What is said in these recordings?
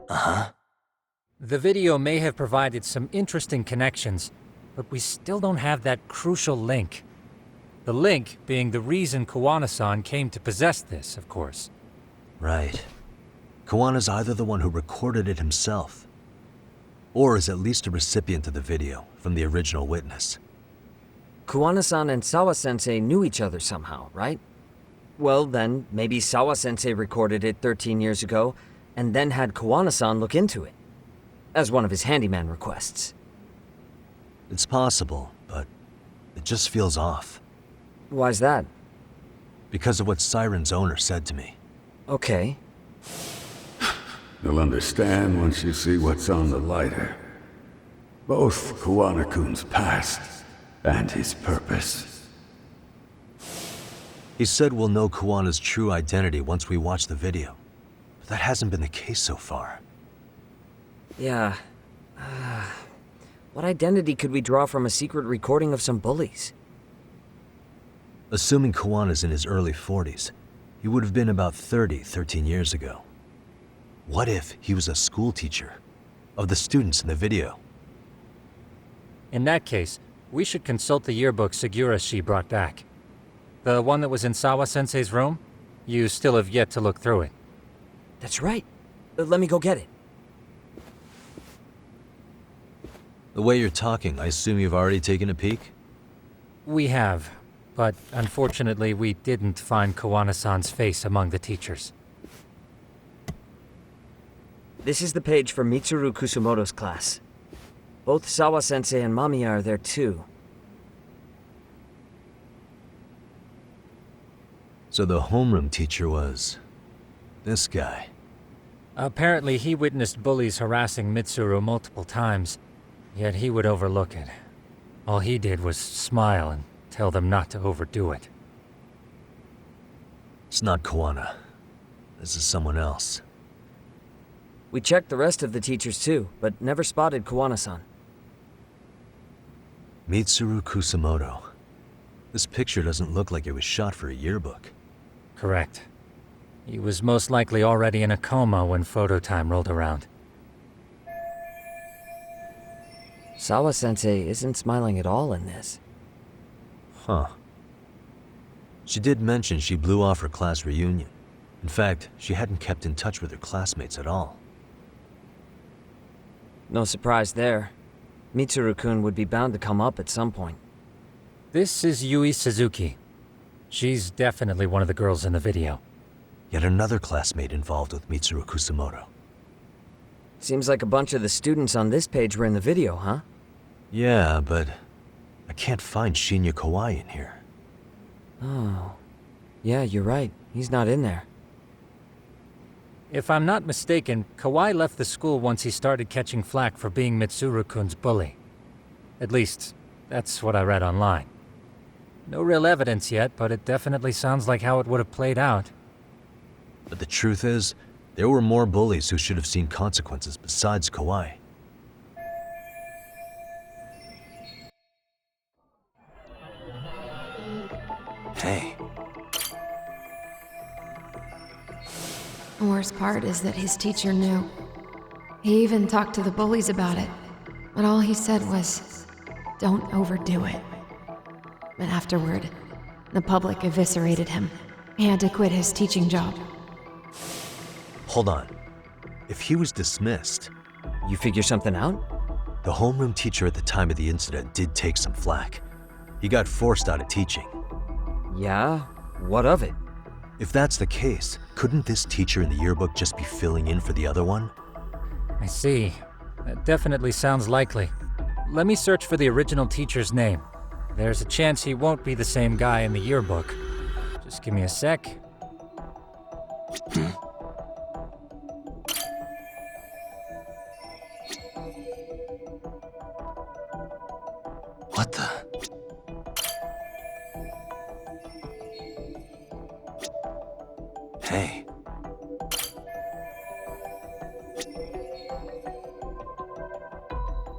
Uh-huh. The video may have provided some interesting connections, but we still don't have that crucial link. The link being the reason Kawana-san came to possess this, of course. Right. Kawana's either the one who recorded it himself, or is at least a recipient of the video from the original witness. Kawana-san and Sawa-sensei knew each other somehow, right? Well, then, maybe Sawa-sensei recorded it 13 years ago, and then had Kawana-san look into it, as one of his handyman requests. It's possible, but it just feels off. Why's that? Because of what Siren's owner said to me. Okay. You'll understand once you see what's on the lighter. Both Kawana-kun's past and his purpose. He said we'll know Kawana's true identity once we watch the video. But that hasn't been the case so far. Yeah. What identity could we draw from a secret recording of some bullies? Assuming Kawana's in his early 40s, he would have been about 13 years ago. What if he was a school teacher of the students in the video? In that case, we should consult the yearbook Segura-shi brought back. The one that was in Sawa-sensei's room? You still have yet to look through it. That's right. Let me go get it. The way you're talking, I assume you've already taken a peek? We have, but unfortunately we didn't find Kawana-san's face among the teachers. This is the page for Mitsuru Kusumoto's class. Both Sawa-sensei and Mamiya are there too. So the homeroom teacher was this guy. Apparently he witnessed bullies harassing Mitsuru multiple times, yet he would overlook it. All he did was smile and tell them not to overdo it. It's not Kawana. This is someone else. We checked the rest of the teachers too, but never spotted Kawana-san. Mitsuru Kusumoto. This picture doesn't look like it was shot for a yearbook. Correct. He was most likely already in a coma when photo time rolled around. Sawa-sensei isn't smiling at all in this. Huh. She did mention she blew off her class reunion. In fact, she hadn't kept in touch with her classmates at all. No surprise there. Mitsuru-kun would be bound to come up at some point. This is Yui Suzuki. She's definitely one of the girls in the video. Yet another classmate involved with Mitsuru Kusumoto. Seems like a bunch of the students on this page were in the video, huh? Yeah, but I can't find Shinya Kawai in here. Oh. Yeah, you're right. He's not in there. If I'm not mistaken, Kawai left the school once he started catching flack for being Mitsuru-kun's bully. At least, that's what I read online. No real evidence yet, but it definitely sounds like how it would have played out. But the truth is, there were more bullies who should have seen consequences besides Kawai. Hey. The worst part is that his teacher knew. He even talked to the bullies about it, but all he said was, "Don't overdo it." But afterward, the public eviscerated him. He had to quit his teaching job. Hold on. If he was dismissed... You figure something out? The homeroom teacher at the time of the incident did take some flack. He got forced out of teaching. Yeah? What of it? If that's the case, couldn't this teacher in the yearbook just be filling in for the other one? I see. That definitely sounds likely. Let me search for the original teacher's name. There's a chance he won't be the same guy in the yearbook. Just give me a sec. What the... Hey.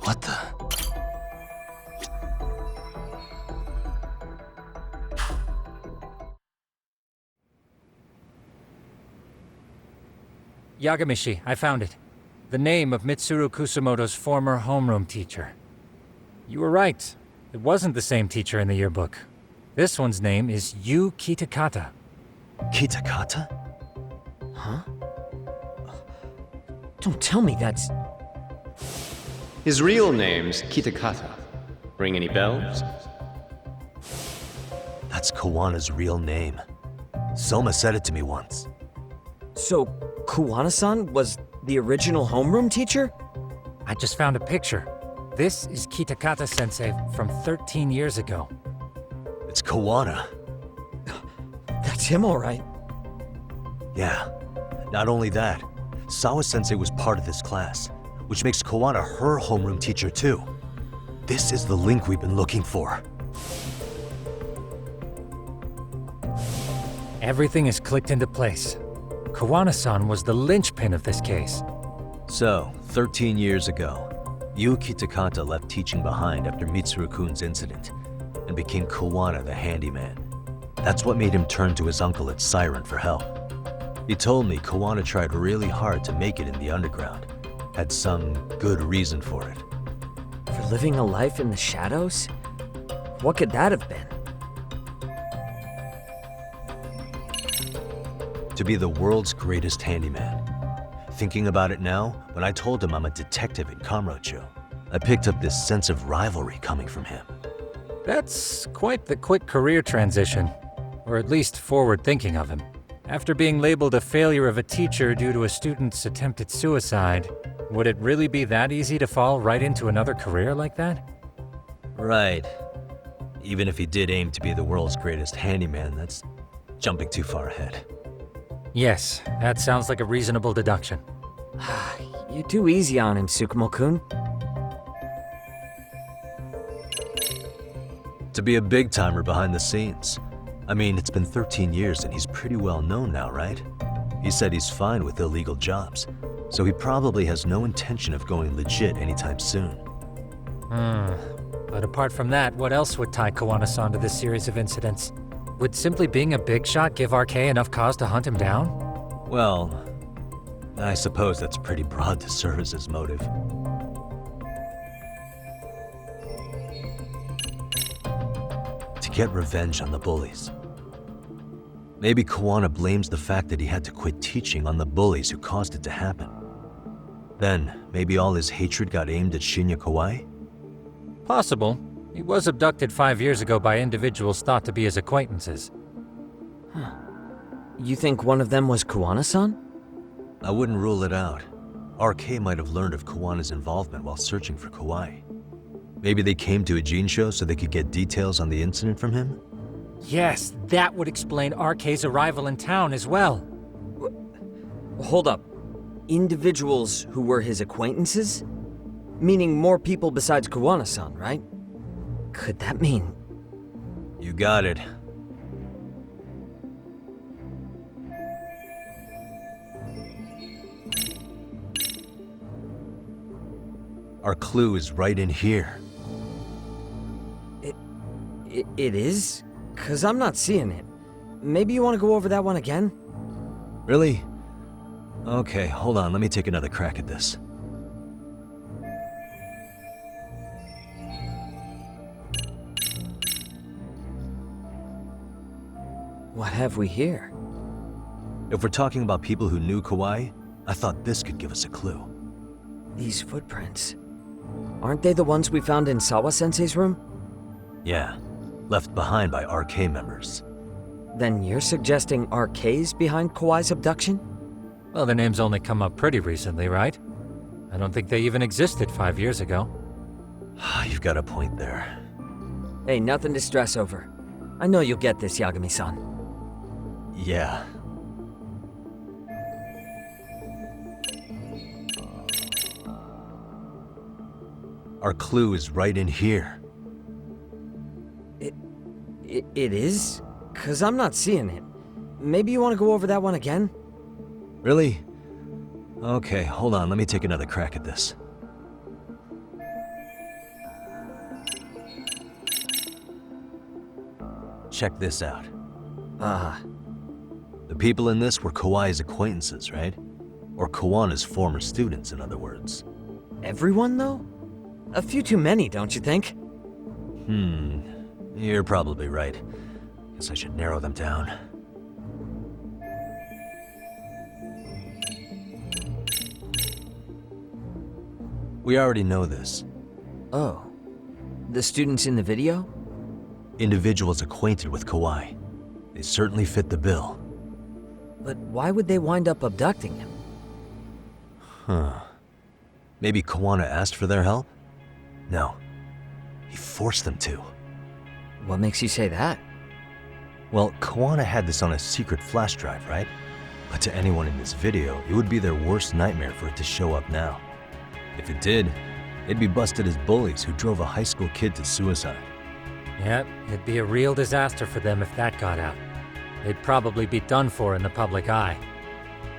What the... Yagamishi, I found it. the name of Mitsuru Kusumoto's former homeroom teacher. You were right. It wasn't the same teacher in the yearbook. This one's name is Yu Kitakata. Kitakata? Huh? Don't tell me that's... His real name's Kitakata. Ring any bells? That's Kawana's real name. Soma said it to me once. So, Kuwana-san was the original homeroom teacher? I just found a picture. This is Kitakata-sensei from 13 years ago. It's Kawana. That's him, all right. Yeah. Not only that, Sawa-sensei was part of this class, which makes Kawana her homeroom teacher too. This is the link we've been looking for. Everything is clicked into place. Kawana-san was the linchpin of this case. So, 13 years ago, Yu Kitakata left teaching behind after Mitsuru-kun's incident and became Kawana the handyman. That's what made him turn to his uncle at Siren for help. He told me Kawana tried really hard to make it in the underground, had some good reason for it. For living a life in the shadows? What could that have been? To be the world's greatest handyman. Thinking about it now, when I told him I'm a detective in Kamuro-tё, I picked up this sense of rivalry coming from him. That's quite the quick career transition, or at least forward thinking of him. After being labeled a failure of a teacher due to a student's attempted suicide, would it really be that easy to fall right into another career like that? Right. Even if he did aim to be the world's greatest handyman, that's jumping too far ahead. Yes, that sounds like a reasonable deduction. You're too easy on him, Tsukumo-kun. To be a big-timer behind the scenes. I mean, it's been 13 years and he's pretty well known now, right? He said he's fine with illegal jobs, so he probably has no intention of going legit anytime soon. But apart from that, what else would tie Kawana-san to this series of incidents? Would simply being a big shot give RK enough cause to hunt him down? Well, I suppose that's pretty broad to serve as his motive. To get revenge on the bullies. Maybe Kawana blames the fact that he had to quit teaching on the bullies who caused it to happen. Then, maybe all his hatred got aimed at Shinya Kawai? Possible. He was abducted 5 years ago by individuals thought to be his acquaintances. You think one of them was Kuwana-san? I wouldn't rule it out. RK might have learned of Kawana's involvement while searching for Kawai. Maybe they came to Idzin-tё so they could get details on the incident from him? Yes, that would explain RK's arrival in town as well. Hold up. Individuals who were his acquaintances? Meaning more people besides Kuwana-san, right? Could that mean... You got it. Our clue is right in here. It is? 'Cause I'm not seeing it. Maybe you want to go over that one again? Really? Okay, hold on, let me take another crack at this. What have we here? If we're talking about people who knew Kawai, I thought this could give us a clue. These footprints. Aren't they the ones we found in Sawa-sensei's room? Yeah, left behind by RK members. Then you're suggesting RK's behind Kawai's abduction? Well, their names only come up pretty recently, right? I don't think they even existed 5 years ago. You've got a point there. Hey, nothing to stress over. I know you'll get this, Yagami-san. Yeah. Our clue is right in here. It is? 'Cause I'm not seeing it. Maybe you want to go over that one again? Really? Okay, hold on, let me take another crack at this. Check this out. Ah. The people in this were Kawai's acquaintances, right? Or Kawana's former students, in other words. Everyone, though? A few too many, don't you think? You're probably right. Guess I should narrow them down. We already know this. Oh. The students in the video? Individuals acquainted with Kawai. They certainly fit the bill. But why would they wind up abducting him? Maybe Kawana asked for their help? No. He forced them to. What makes you say that? Well, Kawana had this on a secret flash drive, right? But to anyone in this video, it would be their worst nightmare for it to show up now. If it did, they'd be busted as bullies who drove a high school kid to suicide. Yep, it'd be a real disaster for them if that got out. They'd probably be done for in the public eye.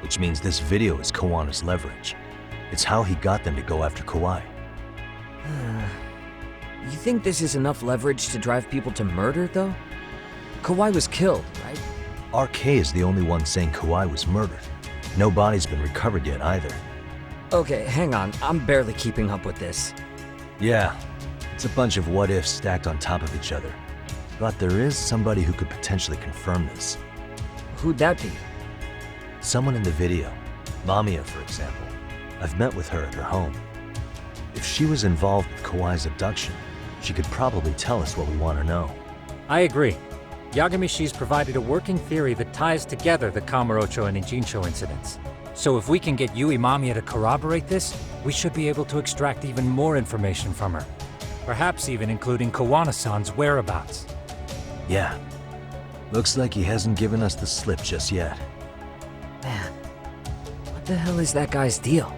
Which means this video is Kawana's leverage. It's how he got them to go after Kawai. You think this is enough leverage to drive people to murder, though? Kawai was killed, right? RK is the only one saying Kawai was murdered. No body's been recovered yet either. Okay, hang on. I'm barely keeping up with this. Yeah, it's a bunch of what-ifs stacked on top of each other. But there is somebody who could potentially confirm this. Who'd that be? Someone in the video. Mamiya, for example. I've met with her at her home. If she was involved with Kawai's abduction, she could probably tell us what we want to know. I agree. Yagamishi's provided a working theory that ties together the Kamuro-tё and Idzin-tё incidents. So if we can get Yui Mamiya to corroborate this, we should be able to extract even more information from her. Perhaps even including Kawana-san's whereabouts. Yeah. Looks like he hasn't given us the slip just yet. Man, what the hell is that guy's deal?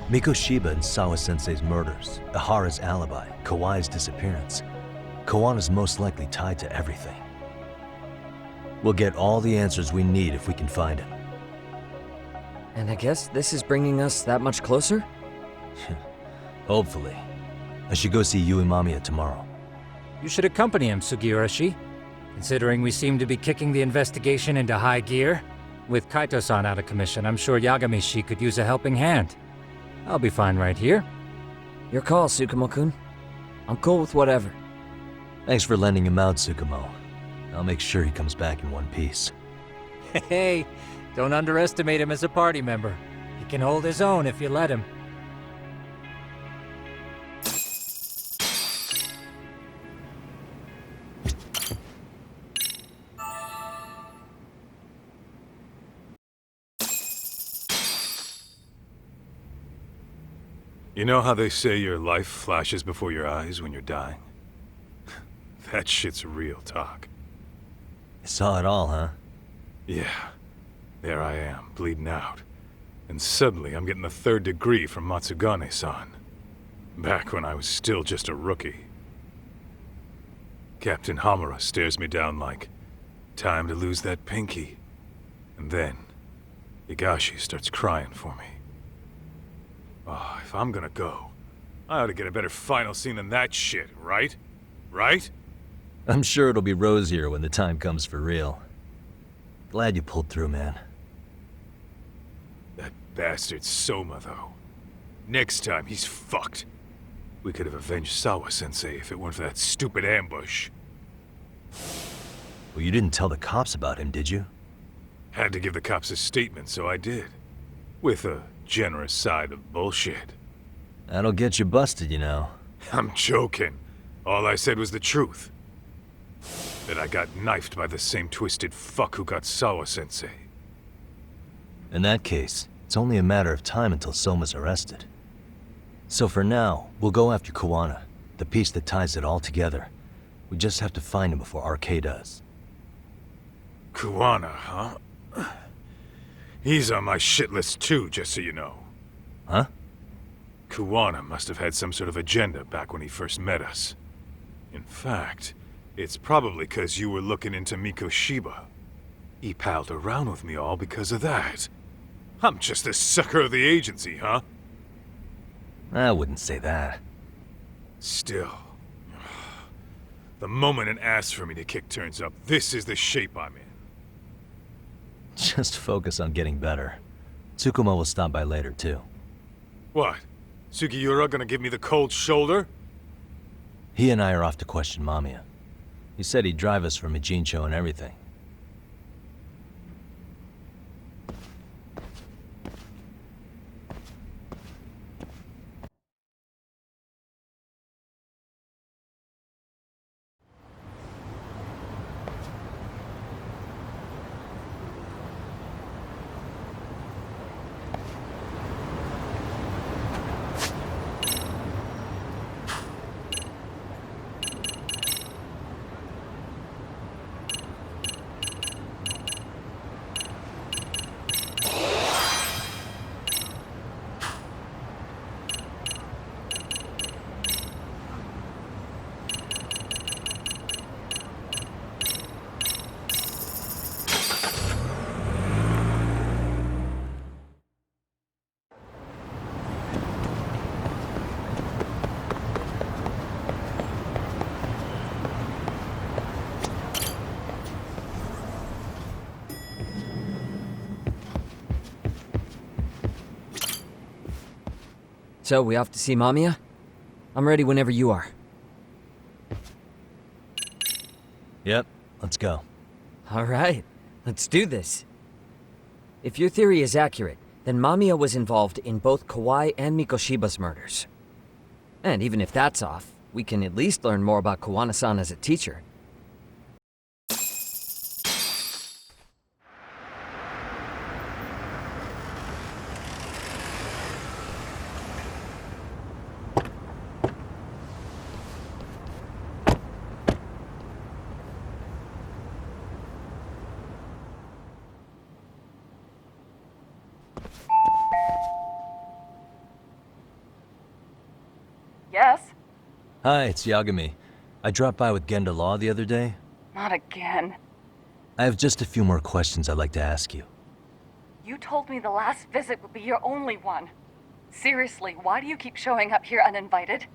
Mikoshiba and Sawa-sensei's murders, Ihara's alibi, Kawai's disappearance. Kawana's most likely tied to everything. We'll get all the answers we need if we can find him. And I guess this is bringing us that much closer? Hopefully. I should go see Yui Mamiya tomorrow. You should accompany him, Sugiurashi. Considering we seem to be kicking the investigation into high gear. With Kaito-san out of commission, I'm sure Yagamishi could use a helping hand. I'll be fine right here. Your call, Tsukumo-kun. I'm cool with whatever. Thanks for lending him out, Tsukumo. I'll make sure he comes back in one piece. Hey, don't underestimate him as a party member. He can hold his own if you let him. You know how they say your life flashes before your eyes when you're dying? That shit's real talk. You saw it all, huh? Yeah. There I am, bleeding out. And suddenly I'm getting the 3rd degree from Matsugane-san. Back when I was still just a rookie. Captain Hamura stares me down like, time to lose that pinky. And then, Higashi starts crying for me. Oh, if I'm gonna go, I ought to get a better final scene than that shit, right? Right? I'm sure it'll be rosier when the time comes for real. Glad you pulled through, man. That bastard Soma, though. Next time, he's fucked. We could have avenged Sawa-sensei if it weren't for that stupid ambush. Well, you didn't tell the cops about him, did you? Had to give the cops a statement, so I did. With a generous side of bullshit. That'll get you busted, you know. I'm joking. All I said was the truth. That I got knifed by the same twisted fuck who got Sawa-sensei. In that case, it's only a matter of time until Soma's arrested. So for now, we'll go after Kawana, the piece that ties it all together. We just have to find him before RK does. Kawana, huh? He's on my shit list too, just so you know. Huh? Kawana must have had some sort of agenda back when he first met us. In fact, it's probably because you were looking into Mikoshiba. He palled around with me all because of that. I'm just a sucker of the agency, huh? I wouldn't say that. Still. The moment an ass for me to kick turns up, this is the shape I'm in. Just focus on getting better. Tsukuma will stop by later, too. What? Sugiura gonna give me the cold shoulder? He and I are off to question Mamiya. He said he'd drive us from Idzin-tё and everything. So, we off to see Mamiya? I'm ready whenever you are. Yep, let's go. Alright, let's do this. If your theory is accurate, then Mamiya was involved in both Kawai and Mikoshiba's murders. And even if that's off, we can at least learn more about Kawana-san as a teacher. Yes? Hi, it's Yagami. I dropped by with Genda Law the other day. Not again. I have just a few more questions I'd like to ask you. You told me the last visit would be your only one. Seriously, why do you keep showing up here uninvited?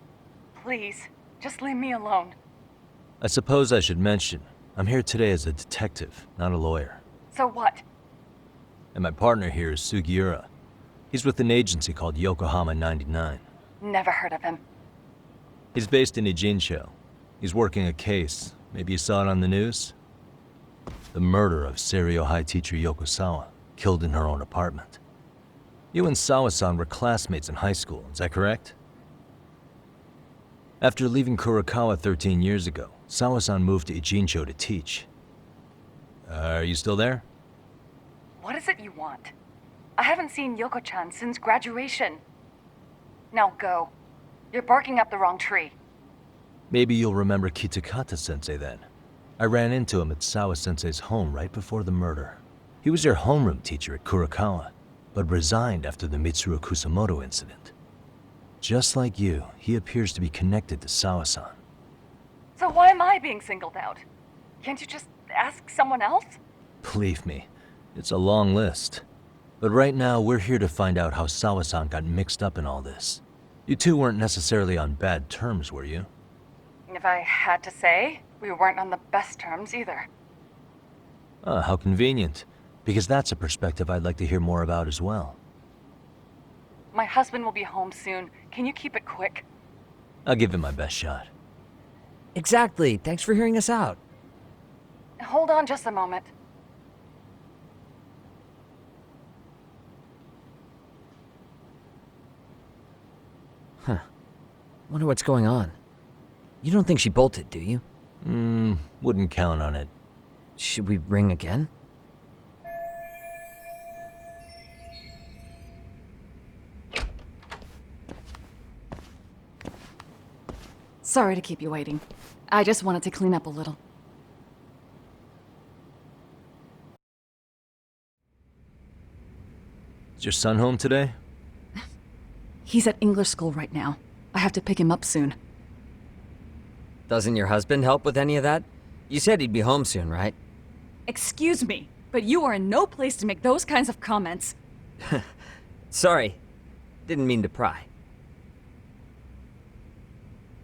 Please, just leave me alone. I suppose I should mention, I'm here today as a detective, not a lawyer. So what? And my partner here is Sugiura. He's with an agency called Yokohama 99. Never heard of him. He's based in Idzin-tё. He's working a case. Maybe you saw it on the news? The murder of Seiryo High teacher Yoko Sawa, killed in her own apartment. You and Sawa-san were classmates in high school, is that correct? After leaving Kurokawa 13 years ago, Sawa-san moved to Idzin-tё to teach. Are you still there? What is it you want? I haven't seen Yoko-chan since graduation. Now go. You're barking up the wrong tree. Maybe you'll remember Kitakata-sensei then. I ran into him at Sawa-sensei's home right before the murder. He was your homeroom teacher at Kurokawa, but resigned after the Mitsuru Kusamoto incident. Just like you, he appears to be connected to Sawa-san. So why am I being singled out? Can't you just ask someone else? Believe me, it's a long list. But right now, we're here to find out how Sawa-san got mixed up in all this. You two weren't necessarily on bad terms, were you? If I had to say, we weren't on the best terms either. Ah, how convenient. Because that's a perspective I'd like to hear more about as well. My husband will be home soon. Can you keep it quick? I'll give it my best shot. Exactly, thanks for hearing us out. Hold on just a moment. Huh. Wonder what's going on. You don't think she bolted, do you? Wouldn't count on it. Should we ring again? Sorry to keep you waiting. I just wanted to clean up a little. Is your son home today? He's at English school right now. I have to pick him up soon. Doesn't your husband help with any of that? You said he'd be home soon, right? Excuse me, but you are in no place to make those kinds of comments. Sorry. Didn't mean to pry.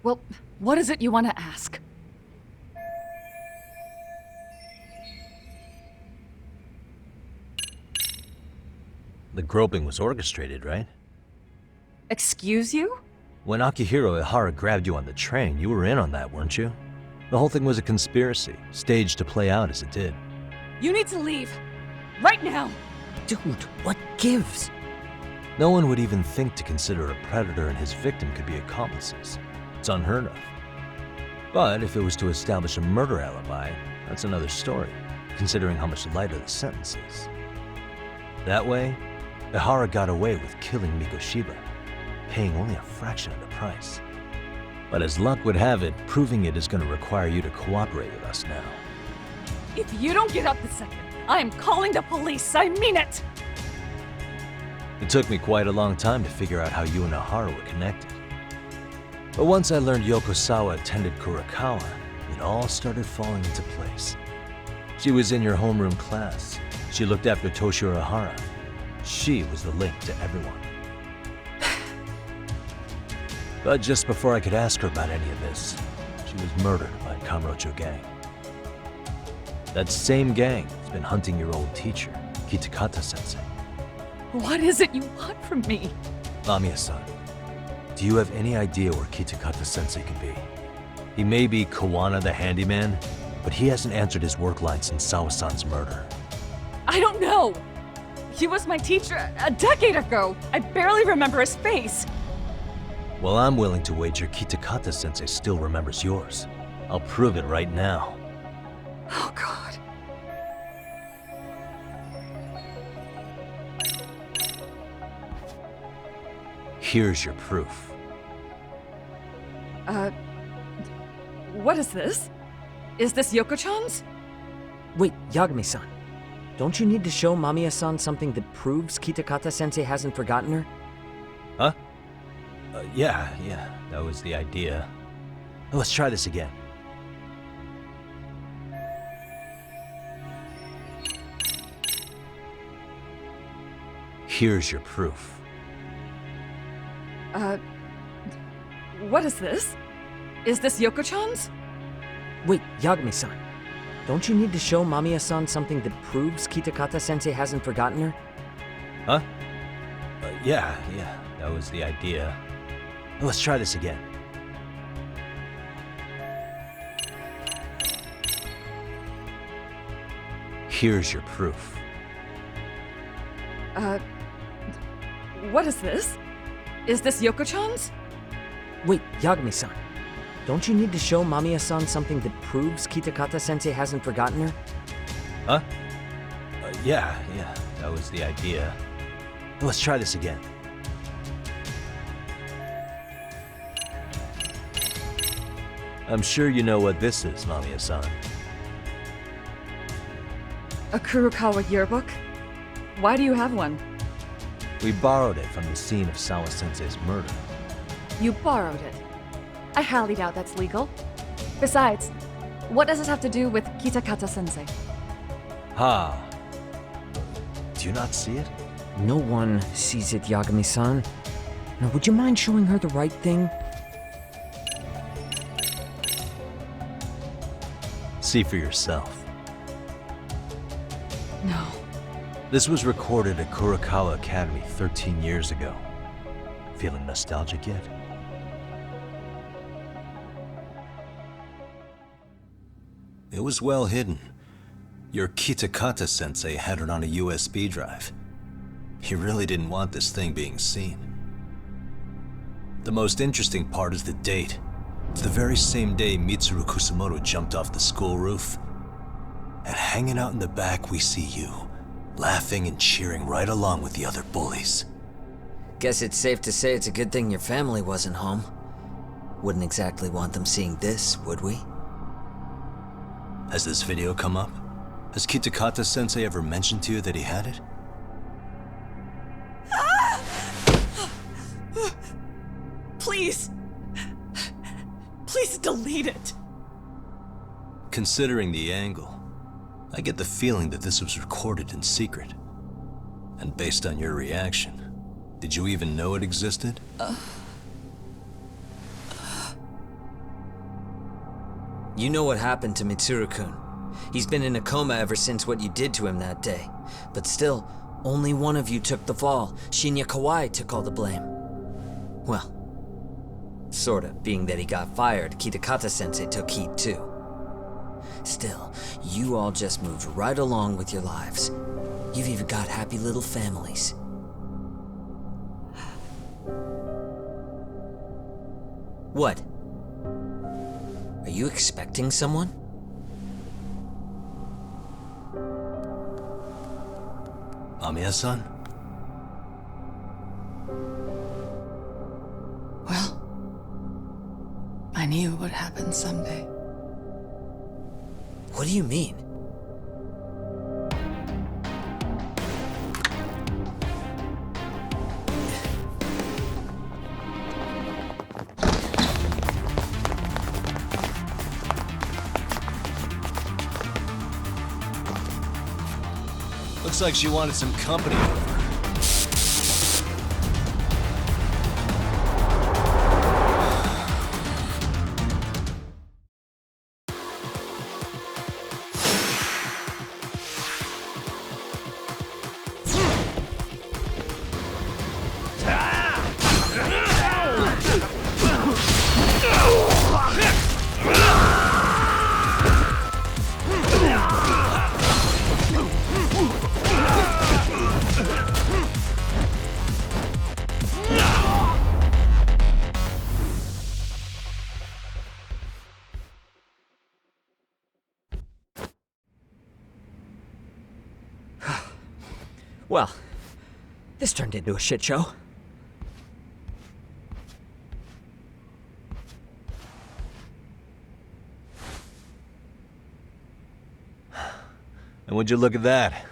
Well, what is it you want to ask? The groping was orchestrated, right? Excuse you? When Akihiro Ihara grabbed you on the train, you were in on that, weren't you? The whole thing was a conspiracy, staged to play out as it did. You need to leave. Right now. Dude, what gives? No one would even think to consider a predator and his victim could be accomplices. It's unheard of. But if it was to establish a murder alibi, that's another story, considering how much lighter the sentence is. That way, Ihara got away with killing Mikoshiba, paying only a fraction of the price. But as luck would have it, proving it is going to require you to cooperate with us now. If you don't get up this second, I am calling the police. I mean it. It took me quite a long time to figure out how you and Ihara were connected. But once I learned Yokosawa attended Kurokawa, it all started falling into place. She was in your homeroom class. She looked after Toshiro Ihara. She was the link to everyone. But just before I could ask her about any of this, she was murdered by a Kamuro-tё gang. That same gang has been hunting your old teacher, Kitakata-sensei. What is it you want from me? Lamia-san, do you have any idea where Kitakata-sensei could be? He may be Kawana the handyman, but he hasn't answered his work line since Sawa-san's murder. I don't know. He was my teacher a decade ago. I barely remember his face. Well, I'm willing to wager Kitakata-sensei still remembers yours. I'll prove it right now. Oh, God. Here's your proof. What is this? Is this Yoko-chan's? Wait, Yagami-san. Don't you need to show Mamiya-san something that proves Kitakata-sensei hasn't forgotten her? Huh? Yeah, that was the idea. Let's try this again. Here's your proof. What is this? Is this Yoko-chan's? Wait, Yagami-san. Don't you need to show Mamiya-san something that proves Kitakata-sensei hasn't forgotten her? Huh? Yeah, that was the idea. Let's try this again. Here's your proof. What is this? Is this Yoko-chan's? Wait, Yagami-san. Don't you need to show Mamiya-san something that proves Kitakata-sensei hasn't forgotten her? Huh? Yeah, that was the idea. Let's try this again. I'm sure you know what this is, Mamiya-san. A Kurokawa yearbook? Why do you have one? We borrowed it from the scene of Sawa-sensei's murder. You borrowed it. I highly doubt that's legal. Besides, what does it have to do with Kitakata-sensei? Ha! Do you not see it? No one sees it, Yagami-san. Now, would you mind showing her the right thing? See for yourself. No. This was recorded at Kurokawa Academy 13 years ago. Feeling nostalgic yet? It was well hidden. Your Kitakata-sensei had it on a USB drive. He really didn't want this thing being seen. The most interesting part is the date. It's the very same day Mitsuru Kusamoto jumped off the school roof. And hanging out in the back, we see you, laughing and cheering right along with the other bullies. Guess it's safe to say it's a good thing your family wasn't home. Wouldn't exactly want them seeing this, would we? Has this video come up? Has Kitakata-sensei ever mentioned to you that he had it? Please! Please delete it! Considering the angle, I get the feeling that this was recorded in secret. And based on your reaction, did you even know it existed? You know what happened to Mitsuru-kun. He's been in a coma ever since what you did to him that day. But still, Only one of you took the fall. Shinya Kawai took all the blame. Well, sorta, being that he got fired, Kitakata-sensei took heat too. Still, you all just moved right along with your lives. You've even got happy little families. What? Are you expecting someone? Mamiya-san? Well, I knew it would happen someday. What do you mean? Looks like she wanted some company over. Well, this turned into a shit show. And would you look at that?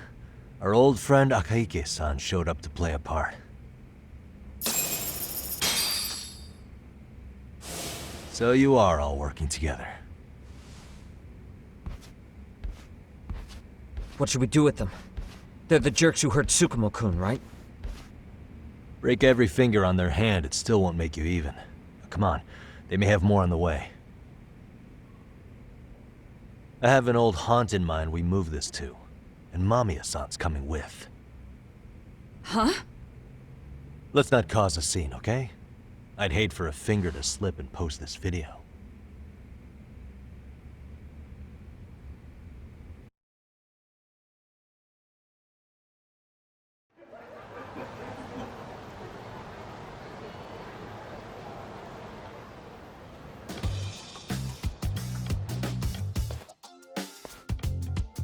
Our old friend Akahike-san showed up to play a part. So you are all working together. What should we do with them? They're the jerks who hurt Tsukumo-kun, right? Break every finger on their hand, it still won't make you even. Come on, they may have more on the way. I have an old haunt in mind we move this to, and Mamiya-san's coming with. Huh? Let's not cause a scene, okay? I'd hate for a finger to slip and post this video.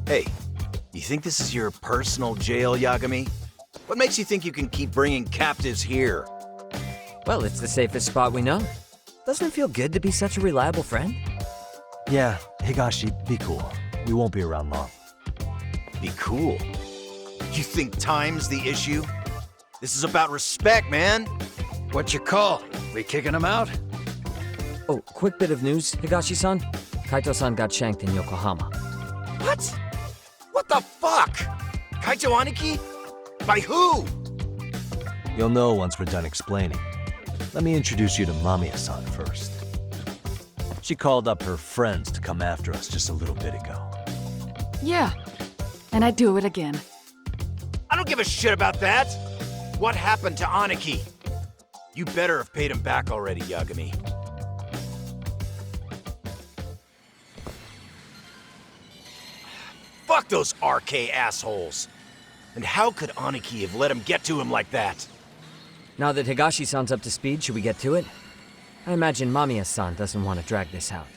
Hey, you think this is your personal jail, Yagami? What makes you think you can keep bringing captives here? Well, it's the safest spot we know. Doesn't it feel good to be such a reliable friend? Yeah, Higashi, be cool. We won't be around long. Be cool. You think time's the issue? This is about respect, man. What's your call? We kicking him out? Oh, quick bit of news, Higashi-san. Kaito-san got shanked in Yokohama. What? What the fuck? Kaito Aniki? By who? You'll know once we're done explaining. Let me introduce you to Mamiya-san first. She called up her friends to come after us just a little bit ago. Yeah, and I'd do it again. I don't give a shit about that. What happened to Aniki? You better have paid him back already, Yagami. Fuck those RK assholes. And how could Aniki have let him get to him like that? Now that Higashi-san's up to speed, should we get to it? I imagine Mamiya-san doesn't want to drag this out.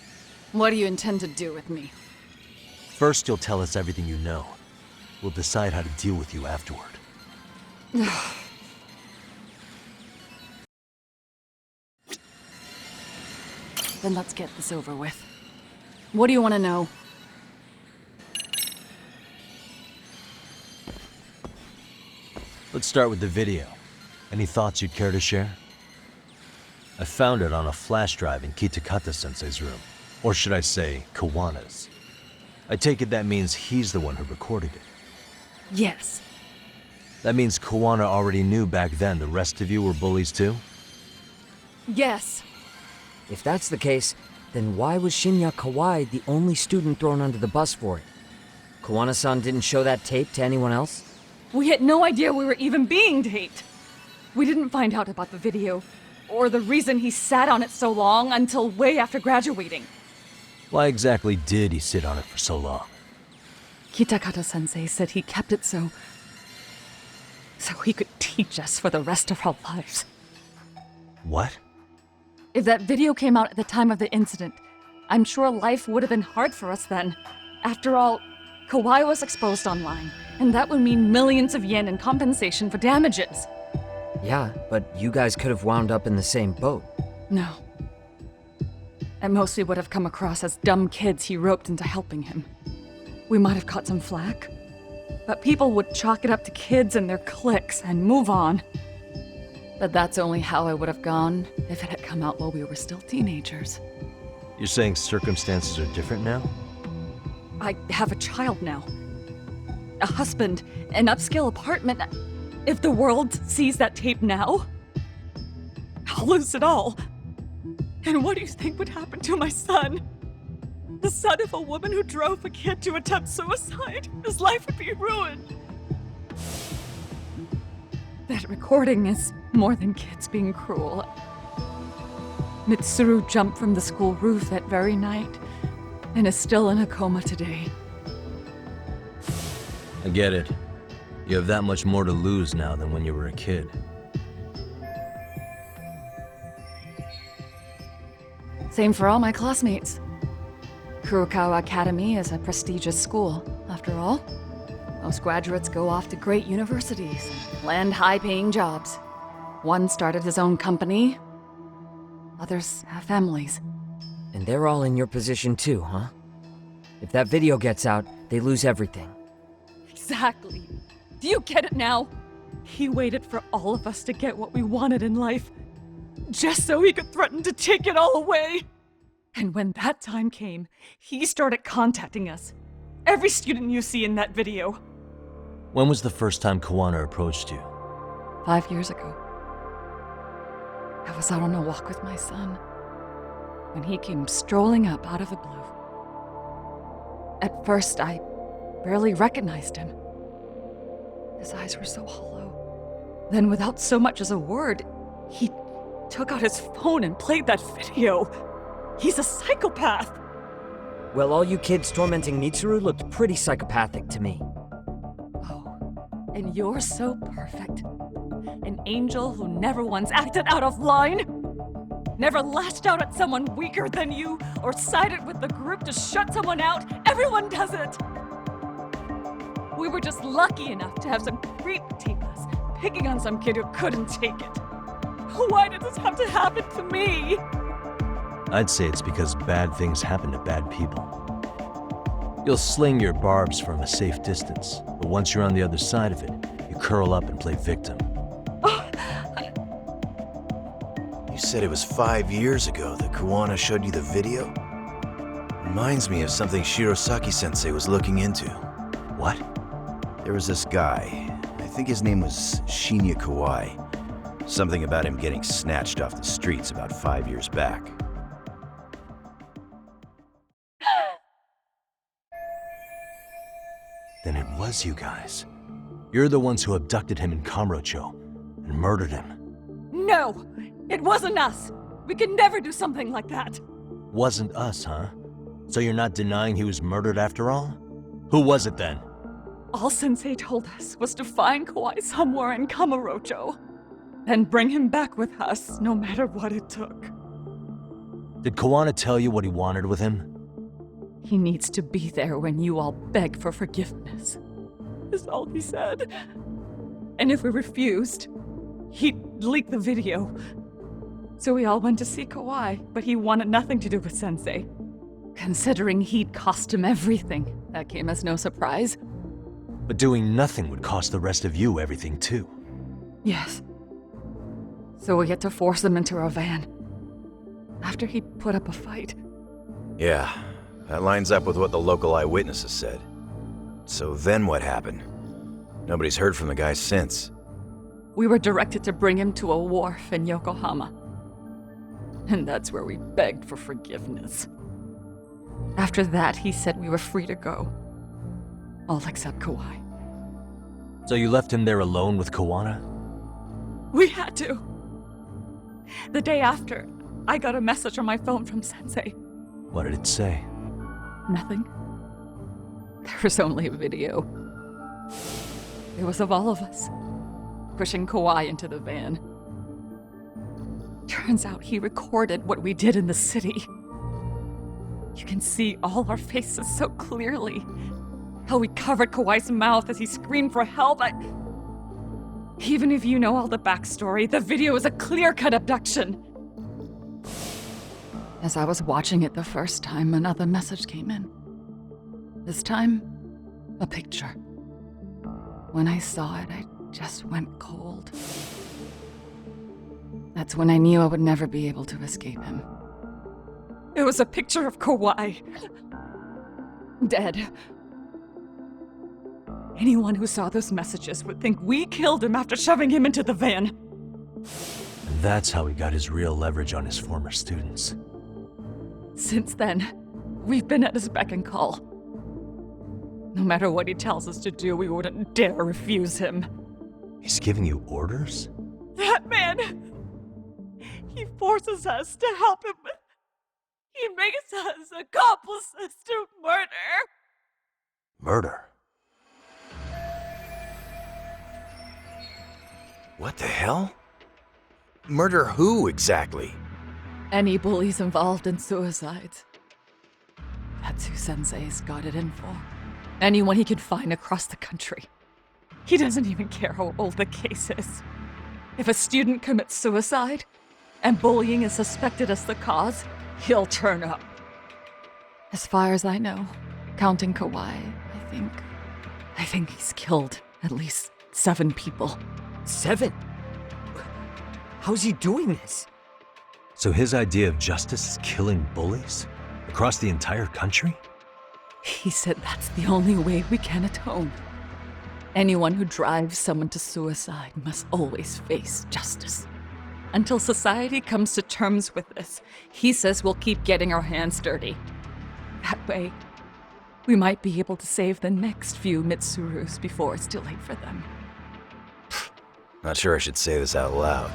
What do you intend to do with me? First, you'll tell us everything you know. We'll decide how to deal with you afterward. Then let's get this over with. What do you want to know? Let's start with the video. Any thoughts you'd care to share? I found it on a flash drive in Kitakata-sensei's room. Or should I say, Kawana's. I take it that means he's the one who recorded it. Yes. That means Kawana already knew back then the rest of you were bullies too? Yes. If that's the case, then why was Shinya Kawai the only student thrown under the bus for it? Kawana-san didn't show that tape to anyone else? We had no idea we were even being taped. We didn't find out about the video, or the reason he sat on it so long until way after graduating. Why exactly did he sit on it for so long? Kitakata-sensei said he kept it so he could teach us for the rest of our lives. What? If that video came out at the time of the incident, I'm sure life would have been hard for us then. After all, Kawai was exposed online, and that would mean millions of yen in compensation for damages. Yeah, but you guys could have wound up in the same boat. No. At most we would have come across as dumb kids he roped into helping him. We might have caught some flack, but people would chalk it up to kids and their cliques and move on. But that's only how it would have gone if it had come out while we were still teenagers. You're saying circumstances are different now? I have a child now. A husband, an upscale apartment. If the world sees that tape now, I'll lose it all. And what do you think would happen to my son? The son of a woman who drove a kid to attempt suicide? His life would be ruined. That recording is more than kids being cruel. Mitsuru jumped from the school roof that very night and is still in a coma today. I get it. You have that much more to lose now than when you were a kid. Same for all my classmates. Kurokawa Academy is a prestigious school, after all. Most graduates go off to great universities and land high-paying jobs. One started his own company. Others have families. And they're all in your position too, huh? If that video gets out, they lose everything. Exactly. Do you get it now? He waited for all of us to get what we wanted in life, just so he could threaten to take it all away. And when that time came, he started contacting us. Every student you see in that video. When was the first time Kawana approached you? 5 years ago. I was out on a walk with my son when he came strolling up out of the blue. At first, I barely recognized him. His eyes were so hollow. Then, without so much as a word, he took out his phone and played that video. He's a psychopath! Well, all you kids tormenting Mitsuru looked pretty psychopathic to me. Oh, and you're so perfect. An angel who never once acted out of line. Never lashed out at someone weaker than you, or sided with the group to shut someone out. Everyone does it! We were just lucky enough to have some creep tape us, picking on some kid who couldn't take it. Why did this have to happen to me? I'd say it's because bad things happen to bad people. You'll sling your barbs from a safe distance, but once you're on the other side of it, you curl up and play victim. You said it was 5 years ago that Kawana showed you the video? Reminds me of something Shirosaki-sensei was looking into. What? There was this guy, I think his name was Shinya Kawai. Something about him getting snatched off the streets about 5 years back. Then it was you guys. You're the ones who abducted him in Kamuro-tё and murdered him. No! It wasn't us! We could never do something like that! Wasn't us, huh? So you're not denying he was murdered after all? Who was it then? All Sensei told us was to find Kawai somewhere in Kamuro-tё, and bring him back with us, no matter what it took. Did Kawana tell you what he wanted with him? He needs to be there when you all beg for forgiveness, is all he said. And if we refused, he'd leak the video. So we all went to see Kawai, but he wanted nothing to do with Sensei. Considering he'd cost him everything, that came as no surprise. But doing nothing would cost the rest of you everything too. Yes. So we had to force him into our van. After he put up a fight. Yeah, that lines up with what the local eyewitnesses said. So then what happened? Nobody's heard from the guy since. We were directed to bring him to a wharf in Yokohama. And that's where we begged for forgiveness. After that, he said we were free to go. All except Kawai. So you left him there alone with Kawana? We had to. The day after, I got a message on my phone from Sensei. What did it say? Nothing. There was only a video. It was of all of us, pushing Kawai into the van. Turns out he recorded what we did in the city. You can see all our faces so clearly. How we covered Kawai's mouth as he screamed for help. Even if you know all the backstory, the video is a clear-cut abduction. As I was watching it the first time, another message came in. This time, a picture. When I saw it, I just went cold. That's when I knew I would never be able to escape him. It was a picture of Kawai. Dead. Anyone who saw those messages would think we killed him after shoving him into the van. And that's how he got his real leverage on his former students. Since then, we've been at his beck and call. No matter what he tells us to do, we wouldn't dare refuse him. He's giving you orders? That man! He forces us to help him. He makes us accomplices to murder. Murder? What the hell? Murder who, exactly? Any bullies involved in suicides. That's who Sensei's got it in for. Anyone he can find across the country. He doesn't even care how old the case is. If a student commits suicide, and bullying is suspected as the cause, he'll turn up. As far as I know, counting Kawai, I think he's killed at least 7 people. 7? How's he doing this? So his idea of justice is killing bullies? Across the entire country? He said that's the only way we can atone. Anyone who drives someone to suicide must always face justice. Until society comes to terms with this, he says we'll keep getting our hands dirty. That way, we might be able to save the next few Mitsurus before it's too late for them. Not sure I should say this out loud,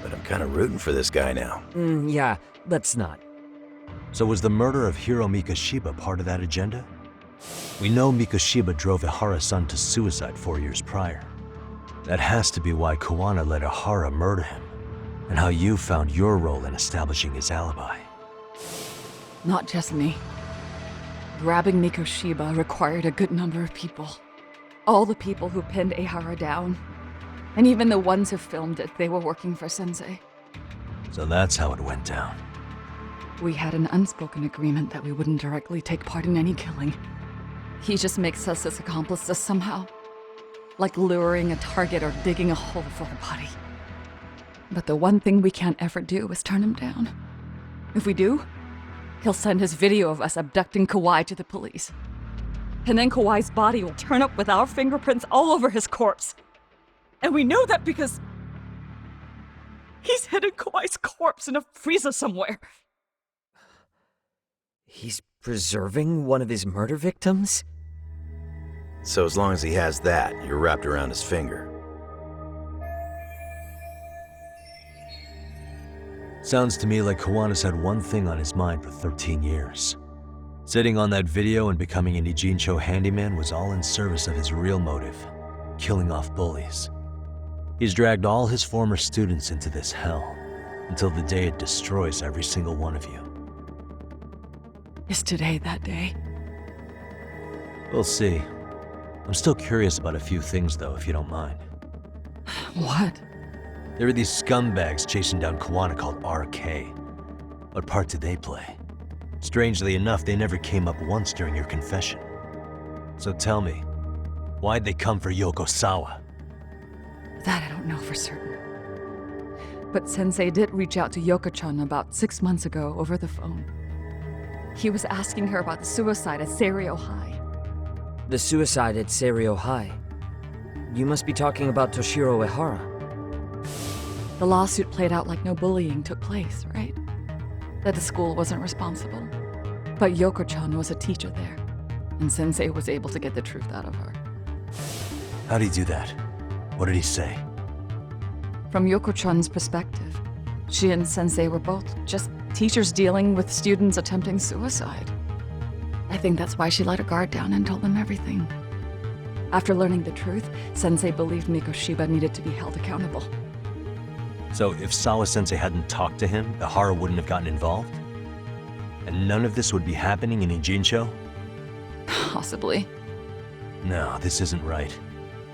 but I'm kind of rooting for this guy now. Yeah, let's not. So was the murder of Hiro Mikoshiba part of that agenda? We know Mikoshiba drove Ihara-san to suicide 4 years prior. That has to be why Kawana let Ihara murder him, and how you found your role in establishing his alibi. Not just me. Grabbing Mikoshiba required a good number of people. All the people who pinned Ihara down. And even the ones who filmed it, they were working for Sensei. So that's how it went down. We had an unspoken agreement that we wouldn't directly take part in any killing. He just makes us his accomplices somehow. Like luring a target or digging a hole for a body. But the one thing we can't ever do is turn him down. If we do, he'll send his video of us abducting Kawai to the police. And then Kawai's body will turn up with our fingerprints all over his corpse. And we know that because he's hidden Kawai's corpse in a freezer somewhere. He's preserving one of his murder victims? So as long as he has that, you're wrapped around his finger. Sounds to me like Kawana's had one thing on his mind for 13 years. Sitting on that video and becoming an Idzin-tё handyman was all in service of his real motive, killing off bullies. He's dragged all his former students into this hell, until the day it destroys every single one of you. Is today that day? We'll see. I'm still curious about a few things though, if you don't mind. What? There are these scumbags chasing down Kawana called RK. What part did they play? Strangely enough, they never came up once during your confession. So tell me, why'd they come for Yokosawa? That I don't know for certain. But Sensei did reach out to Yoko-chan about 6 months ago over the phone. He was asking her about the suicide at Seiryo High. The suicide at Seiryo High? You must be talking about Toshiro Ihara. The lawsuit played out like no bullying took place, right? That the school wasn't responsible. But Yoko-chan was a teacher there, and Sensei was able to get the truth out of her. How'd he do that? What did he say? From Yoko-chan's perspective, she and Sensei were both just teachers dealing with students attempting suicide. I think that's why she let her guard down and told them everything. After learning the truth, Sensei believed Mikoshiba needed to be held accountable. So if Sawa-sensei hadn't talked to him, the horror wouldn't have gotten involved? And none of this would be happening in Idzin-tё? Possibly. No, this isn't right.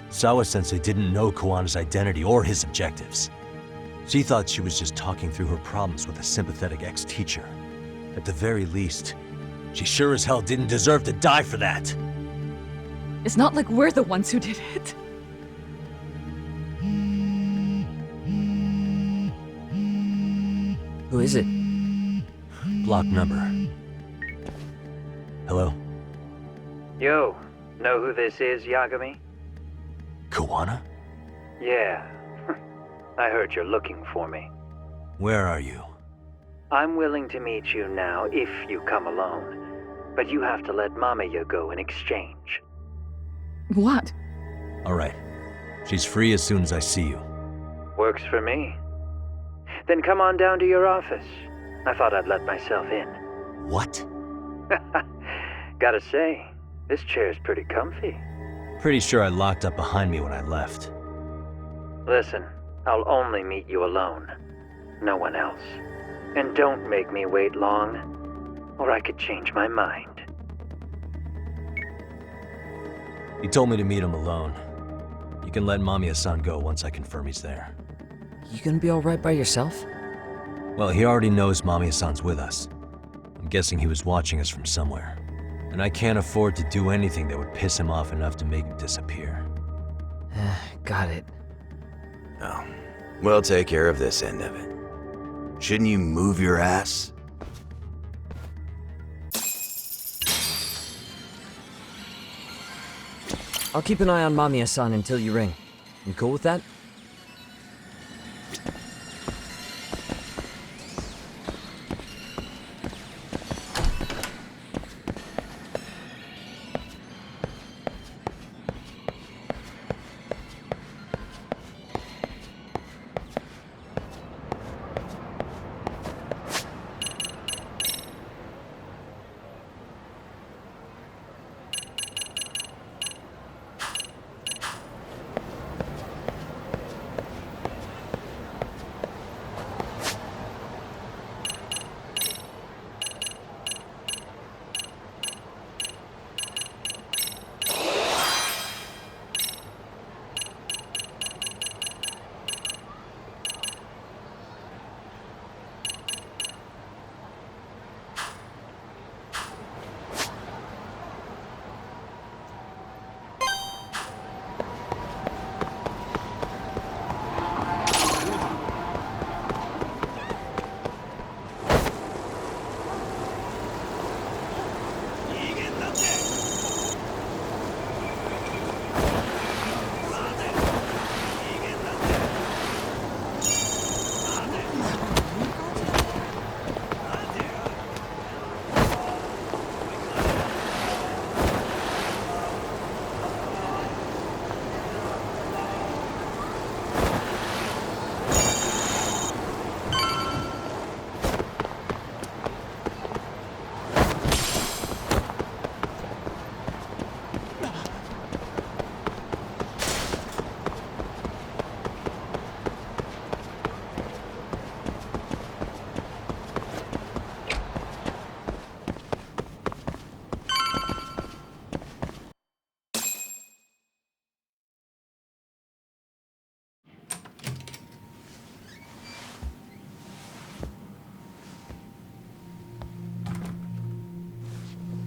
Sawa-sensei didn't know Kawana's identity or his objectives. She thought she was just talking through her problems with a sympathetic ex-teacher. At the very least, she sure as hell didn't deserve to die for that! It's not like we're the ones who did it. Who is it? Block number. Hello? Yo, know who this is, Yagami? Kawana? Yeah. I heard you're looking for me. Where are you? I'm willing to meet you now if you come alone. But you have to let Mamiya go in exchange. What? Alright. She's free as soon as I see you. Works for me. Then come on down to your office. I thought I'd let myself in. What? Gotta say, this chair's pretty comfy. Pretty sure I locked up behind me when I left. Listen, I'll only meet you alone. No one else. And don't make me wait long, or I could change my mind. He told me to meet him alone. You can let Mamiya-san go once I confirm he's there. You gonna be alright by yourself? Well, he already knows Mamiya-san's with us. I'm guessing he was watching us from somewhere. And I can't afford to do anything that would piss him off enough to make him disappear. Got it. Oh, we'll take care of this end of it. Shouldn't you move your ass? I'll keep an eye on Mamiya-san until you ring. You cool with that?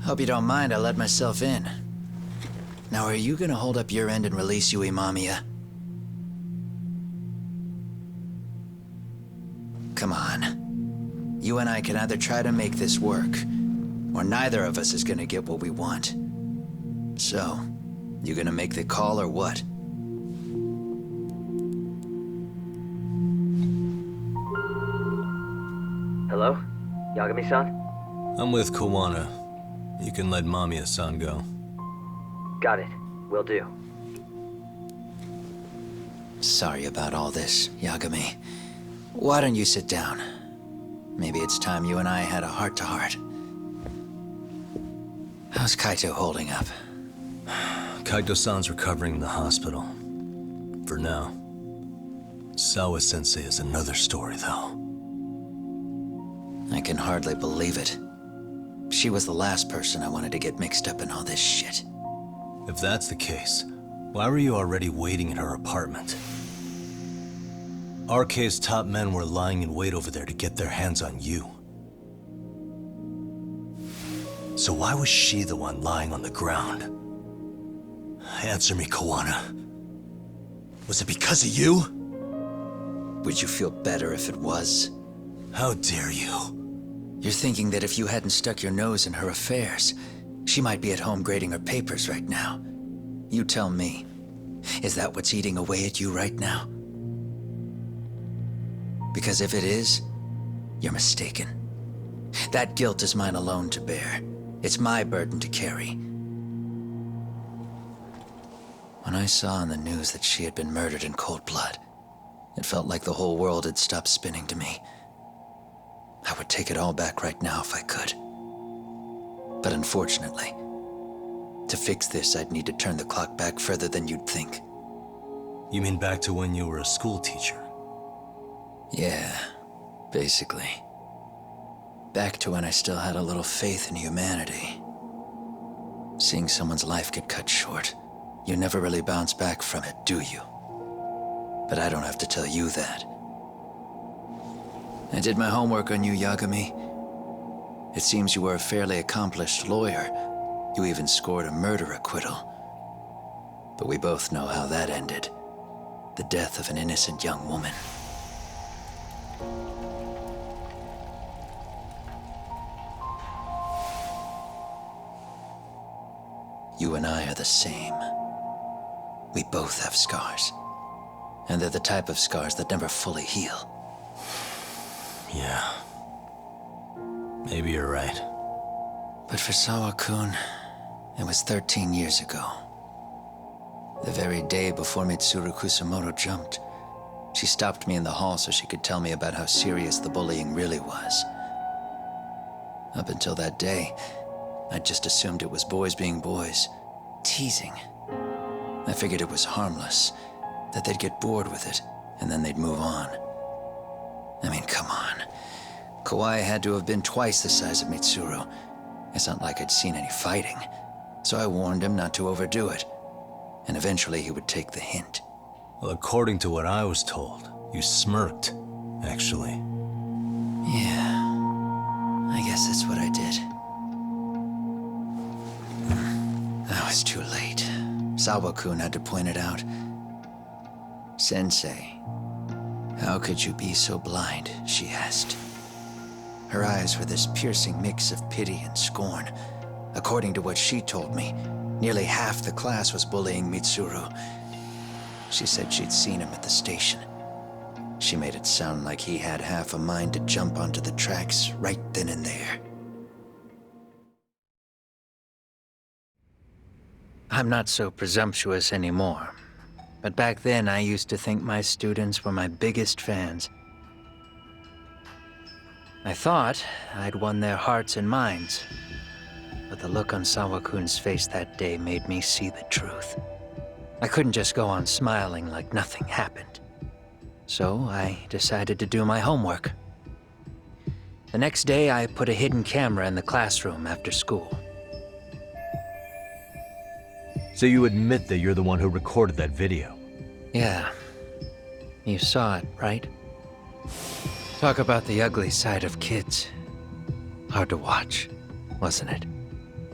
Hope you don't mind I let myself in. Now are you gonna hold up your end and release Yui Mamiya? Come on. You and I can either try to make this work, or neither of us is gonna get what we want. So, you gonna make the call or what? Hello? Yagami-san? I'm with Kawana. You can let Mamiya-san go. Got it. Will do. Sorry about all this, Yagami. Why don't you sit down? Maybe it's time you and I had a heart-to-heart. How's Kaito holding up? Kaito-san's recovering in the hospital. For now. Sawa-sensei is another story, though. I can hardly believe it. She was the last person I wanted to get mixed up in all this shit. If that's the case, why were you already waiting in her apartment? RK's top men were lying in wait over there to get their hands on you. So why was she the one lying on the ground? Answer me, Kawana. Was it because of you? Would you feel better if it was? How dare you? You're thinking that if you hadn't stuck your nose in her affairs, she might be at home grading her papers right now. You tell me, is that what's eating away at you right now? Because if it is, you're mistaken. That guilt is mine alone to bear. It's my burden to carry. When I saw on the news that she had been murdered in cold blood, it felt like the whole world had stopped spinning to me. I would take it all back right now if I could. But unfortunately, to fix this, I'd need to turn the clock back further than you'd think. You mean back to when you were a school teacher? Yeah, basically. Back to when I still had a little faith in humanity. Seeing someone's life get cut short, you never really bounce back from it, do you? But I don't have to tell you that. I did my homework on you, Yagami. It seems you were a fairly accomplished lawyer. You even scored a murder acquittal. But we both know how that ended. The death of an innocent young woman. You and I are the same. We both have scars. And they're the type of scars that never fully heal. Yeah. Maybe you're right. But for Sawa-kun, it was 13 years ago. The very day before Mitsuru Kusamoto jumped, she stopped me in the hall so she could tell me about how serious the bullying really was. Up until that day, I just assumed it was boys being boys, teasing. I figured it was harmless, that they'd get bored with it, and then they'd move on. I mean, come on. Kawai had to have been twice the size of Mitsuru. It's not like I'd seen any fighting, so I warned him not to overdo it, and eventually he would take the hint. Well, according to what I was told, you smirked, actually. Yeah, I guess that's what I did. I was too late. Sawa-kun had to point it out. Sensei, how could you be so blind, she asked. Her eyes were this piercing mix of pity and scorn. According to what she told me, nearly half the class was bullying Mitsuru. She said she'd seen him at the station. She made it sound like he had half a mind to jump onto the tracks right then and there. I'm not so presumptuous anymore. But back then, I used to think my students were my biggest fans. I thought I'd won their hearts and minds. But the look on Sawa-kun's face that day made me see the truth. I couldn't just go on smiling like nothing happened. So I decided to do my homework. The next day, I put a hidden camera in the classroom after school. So you admit that you're the one who recorded that video? Yeah. You saw it, right? Talk about the ugly side of kids. Hard to watch, wasn't it?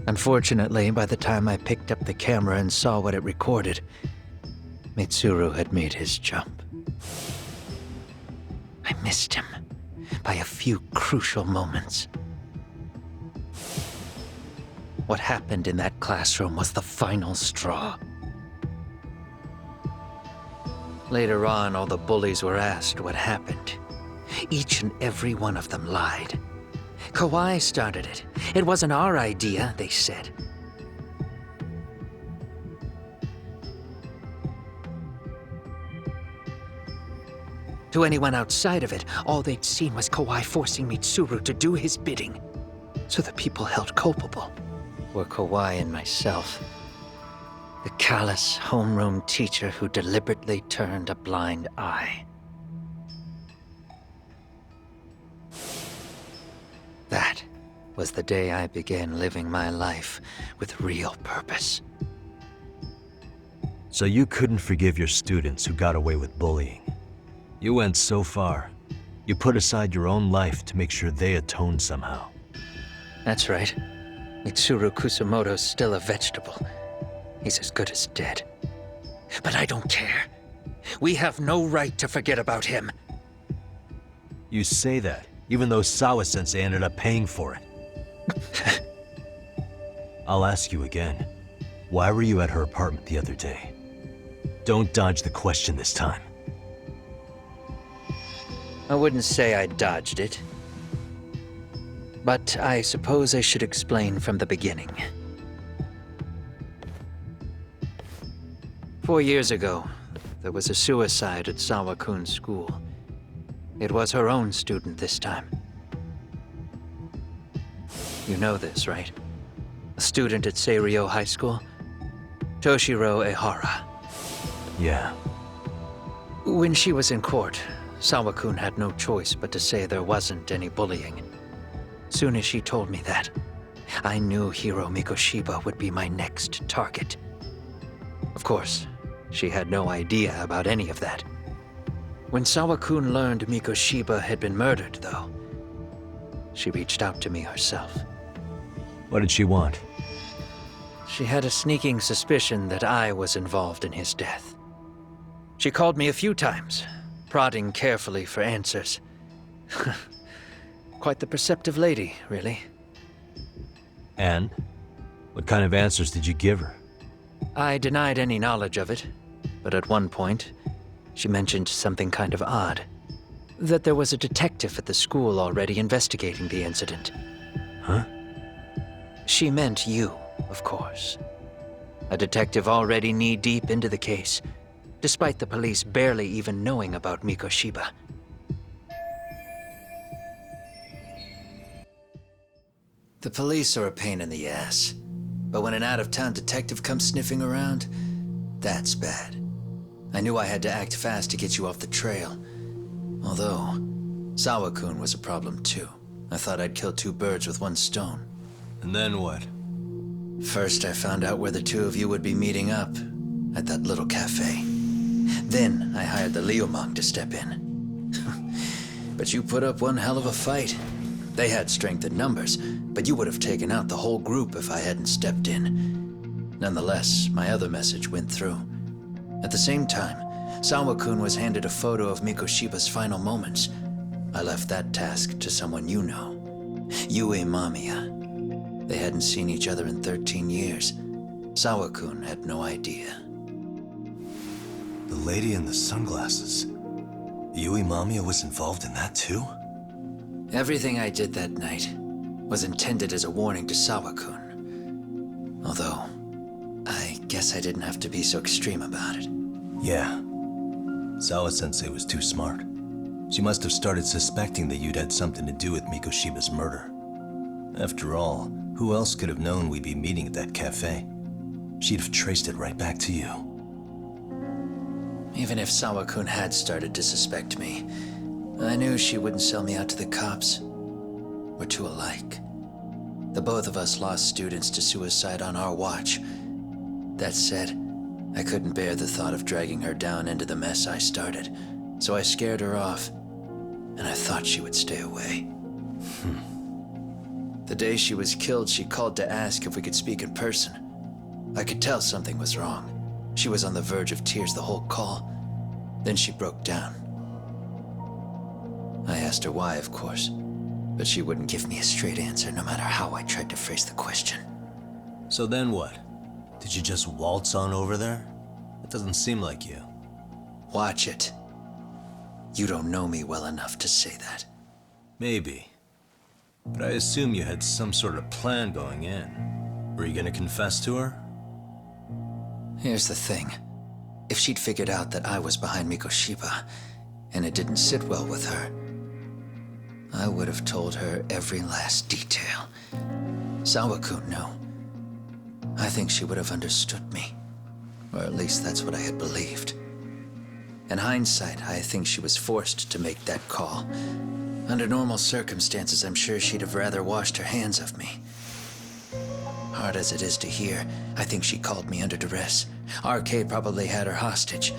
Unfortunately, by the time I picked up the camera and saw what it recorded, Mitsuru had made his jump. I missed him by a few crucial moments. What happened in that classroom was the final straw. Later on, all the bullies were asked what happened. Each and every one of them lied. Kawai started it. It wasn't our idea, they said. To anyone outside of it, all they'd seen was Kawai forcing Mitsuru to do his bidding. So the people held culpable were Kawai and myself. The callous homeroom teacher who deliberately turned a blind eye. That was the day I began living my life with real purpose. So you couldn't forgive your students who got away with bullying. You went so far. You put aside your own life to make sure they atoned somehow. That's right. Mitsuru Kusumoto's still a vegetable. He's as good as dead. But I don't care. We have no right to forget about him. You say that, even though Sawa-sensei ended up paying for it. I'll ask you again. Why were you at her apartment the other day? Don't dodge the question this time. I wouldn't say I dodged it. But I suppose I should explain from the beginning. 4 years ago, there was a suicide at Sawa-kun's school. It was her own student this time. You know this, right? A student at Seiryo High School? Toshiro Ehara. Yeah. When she was in court, Sawa-kun had no choice but to say there wasn't any bullying. Soon as she told me that, I knew Hiro Mikoshiba would be my next target. Of course, she had no idea about any of that. When Sawa-kun learned Mikoshiba had been murdered, though, she reached out to me herself. What did she want? She had a sneaking suspicion that I was involved in his death. She called me a few times, prodding carefully for answers. Quite the perceptive lady, really. And? What kind of answers did you give her? I denied any knowledge of it, but at one point, she mentioned something kind of odd. That there was a detective at the school already investigating the incident. Huh? She meant you, of course. A detective already knee-deep into the case, despite the police barely even knowing about Mikoshiba. The police are a pain in the ass, but when an out-of-town detective comes sniffing around, that's bad. I knew I had to act fast to get you off the trail. Although, Sawa-kun was a problem too. I thought I'd kill 2 birds with 1 stone. And then what? First, I found out where the 2 of you would be meeting up, at that little cafe. Then, I hired the Liumang to step in. But you put up one hell of a fight. They had strength in numbers, but you would have taken out the whole group if I hadn't stepped in. Nonetheless, my other message went through. At the same time, Sawa-kun was handed a photo of Mikoshiba's final moments. I left that task to someone you know. Yue Mamiya. They hadn't seen each other in 13 years. Sawa-kun had no idea. The lady in the sunglasses. Yui Mamiya was involved in that too? Everything I did that night was intended as a warning to Sawa-kun. Although, I guess I didn't have to be so extreme about it. Yeah. Sawa-sensei was too smart. She must have started suspecting that you'd had something to do with Mikoshiba's murder. After all, who else could have known we'd be meeting at that cafe? She'd have traced it right back to you. Even if Sawa-kun had started to suspect me, I knew she wouldn't sell me out to the cops. We're too alike. The both of us lost students to suicide on our watch. That said, I couldn't bear the thought of dragging her down into the mess I started, so I scared her off, and I thought she would stay away. The day she was killed, she called to ask if we could speak in person. I could tell something was wrong. She was on the verge of tears the whole call. Then she broke down. I asked her why, of course, but she wouldn't give me a straight answer no matter how I tried to phrase the question. So then what? Did you just waltz on over there? It doesn't seem like you. Watch it. You don't know me well enough to say that. Maybe. But I assume you had some sort of plan going in. Were you gonna confess to her? Here's the thing. If she'd figured out that I was behind Mikoshiba, and it didn't sit well with her, I would have told her every last detail. Sawa-kun knew. I think she would have understood me. Or at least that's what I had believed. In hindsight, I think she was forced to make that call. Under normal circumstances, I'm sure she'd have rather washed her hands of me. Hard as it is to hear, I think she called me under duress. RK probably had her hostage.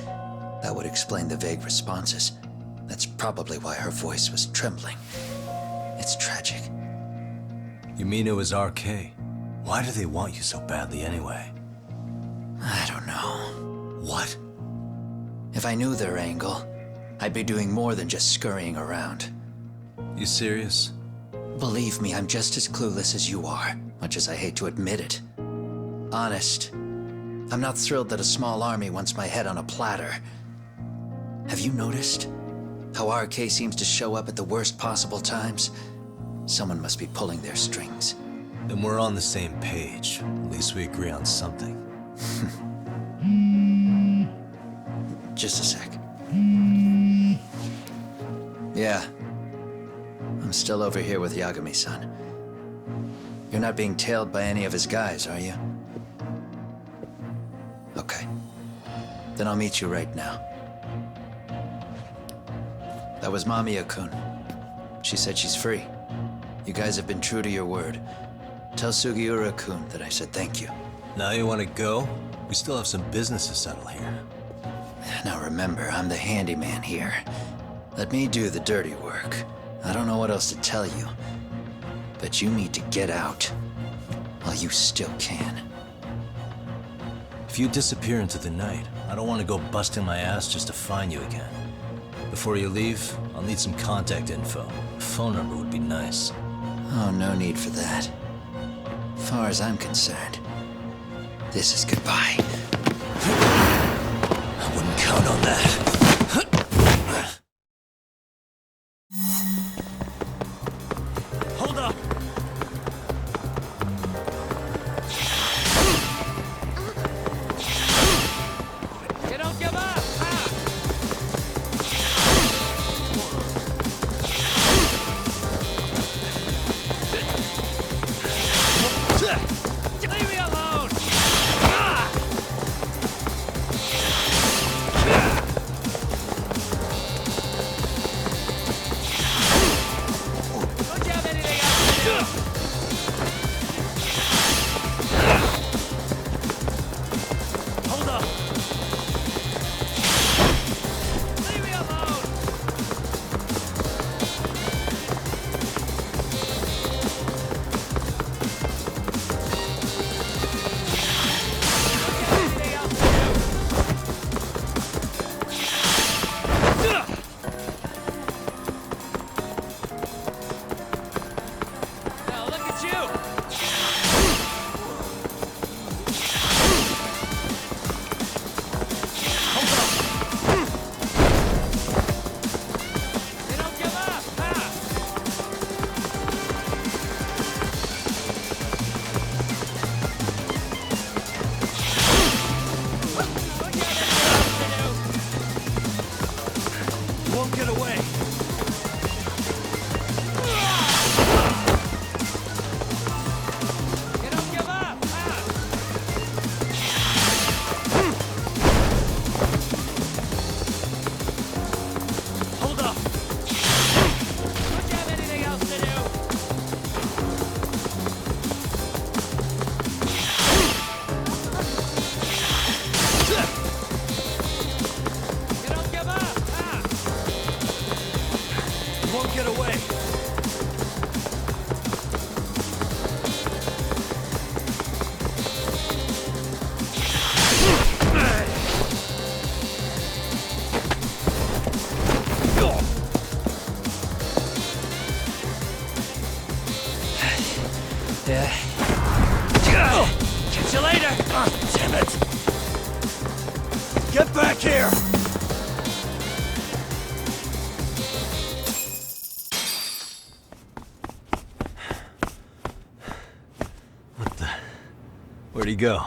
That would explain the vague responses. That's probably why her voice was trembling. It's tragic. You mean it was RK? Why do they want you so badly anyway? I don't know. What? If I knew their angle, I'd be doing more than just scurrying around. You serious? Believe me, I'm just as clueless as you are, much as I hate to admit it. Honest, I'm not thrilled that a small army wants my head on a platter. Have you noticed how RK seems to show up at the worst possible times? Someone must be pulling their strings. Then we're on the same page. At least we agree on something. Just a sec. Yeah. I'm still over here with Yagami-san. You're not being tailed by any of his guys, are you? Okay. Then I'll meet you right now. That was Mamiya-kun. She said she's free. You guys have been true to your word. Tell Sugiura-kun that I said thank you. Now you want to go? We still have some business to settle here. Now remember, I'm the handyman here. Let me do the dirty work. I don't know what else to tell you, but you need to get out while you still can. If you disappear into the night, I don't want to go busting my ass just to find you again. Before you leave, I'll need some contact info. A phone number would be nice. Oh, no need for that. As far as I'm concerned, this is goodbye. I wouldn't count on that. Hold up! You don't give up! Leave me alone! Don't you have anything else to do? Hold up! Leave me alone! Anything else to do? Now look at you! You don't give up, huh? Don't you have anything else to do? You won't get away. You don't give up, huh? Hold up! Don't you have anything else to do? You don't give up, huh? You won't get away. Yeah. Catch you later! Damn it! Get back here! What the? Where'd he go?